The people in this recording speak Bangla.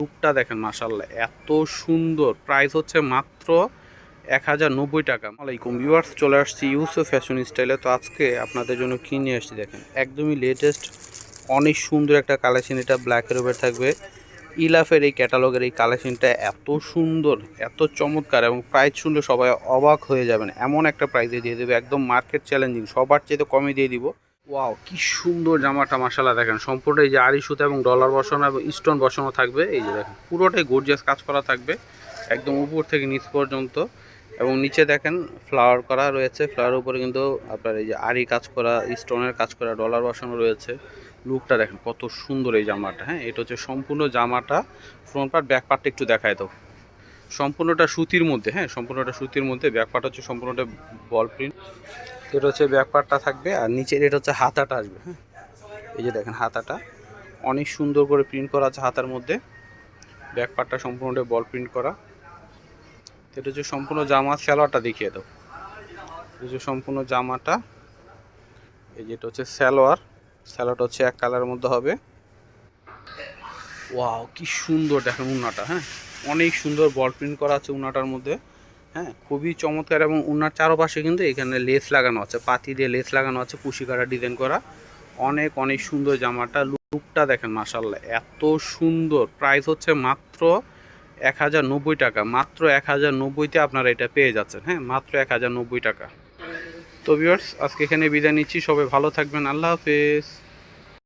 লুকটা দেখেন মাশাআল্লাহ, এত সুন্দর। প্রাইস হচ্ছে মাত্র 1090 টাকা। আলাইকুম ভিউয়ার্স, চলে আসছি ইউসুফ ফ্যাশন স্টাইলে। তো আজকে আপনাদের জন্য কি নিয়ে আসছি দেখেন, একদমই লেটেস্ট অনেক সুন্দর একটা কালেকশন। এটা ব্ল্যাকের উপর থাকবে। ইলাফের এই ক্যাটালগের এই কালেকশনটা এত সুন্দর, এত চমৎকার এবং প্রাইস শুনলে সবাই অবাক হয়ে যাবেন। এমন একটা প্রাইসে দিয়ে দেবে, একদম মার্কেট চ্যালেঞ্জিং, সবার চেয়ে কমে দিয়ে দিব। ওয়াও, কি সুন্দর জামাটা মাশাআল্লাহ। দেখেন সম্পূর্ণ এই যে আড়ি সুতা এবং ডলার বসানো এবং স্টোন বসানো থাকবে। এই যে দেখেন পুরোটাই গর্জিয়াস কাজ করা থাকবে, একদম উপর থেকে নিচ পর্যন্ত। এবং নিচে দেখেন ফ্লাওয়ার করা রয়েছে, ফ্লাওয়ারের উপরে কিন্তু আপনার এই যে আড়ি কাজ করা, স্টোনের কাজ করা, ডলার বসানো রয়েছে। লুকটা দেখেন কত সুন্দর এই জামাটা। হ্যাঁ, এটা হচ্ছে সম্পূর্ণ জামাটা। ফ্রন্ট পার্ট ব্যাক পার্টটা একটু দেখায় দাও। সম্পূর্ণটা সুতির মধ্যে, হ্যাঁ সম্পূর্ণটা সুতির মধ্যে। ব্যাক পার্ট হচ্ছে সম্পূর্ণটা বল প্রিন্ট। এটা হচ্ছে ব্যাক পার্টটা থাকবে, আর নিচের এটা হচ্ছে হাতাটা আসবে। হ্যাঁ, এই যে দেখেন হাতাটা অনেক সুন্দর করে প্রিন্ট করা আছে হাতার মধ্যে। ব্যাক পার্টটা সম্পূর্ণটা বল প্রিন্ট করা। এটা হচ্ছে সম্পূর্ণ জামা। স্যালোয়ারটা দেখিয়ে দাও। এটা হচ্ছে সম্পূর্ণ জামাটা। এই যে এটা হচ্ছে স্যালোয়ার। স্যালোয়ারটা হচ্ছে এক কালারের মধ্যে হবে। ওয়াও, কি সুন্দর দেখেন উন্নাটা। হ্যাঁ, অনেক সুন্দর বল প্রিন্ট করা আছে উন্নাটার মধ্যে। হ্যাঁ, খুবই চমৎকার। এবং উন্নার চারপাশে কিন্তু এখানে লেস লাগানো আছে, পাতি দিয়ে লেস লাগানো আছে, কুশি কাটা ডিজাইন করা। অনেক অনেক সুন্দর জামাটা। লুকটা দেখেন মাশাআল্লাহ, এত সুন্দর। প্রাইস হচ্ছে মাত্র 1090 টাকা। মাত্র 1090-তে আপনারা এটা পেয়ে যাচ্ছেন। হ্যাঁ, মাত্র 1090 টাকা। তো ভিউয়ার্স, আজকে এখানে বিদায় নিচ্ছি। সবাই ভালো থাকবেন। আল্লাহ হাফেজ।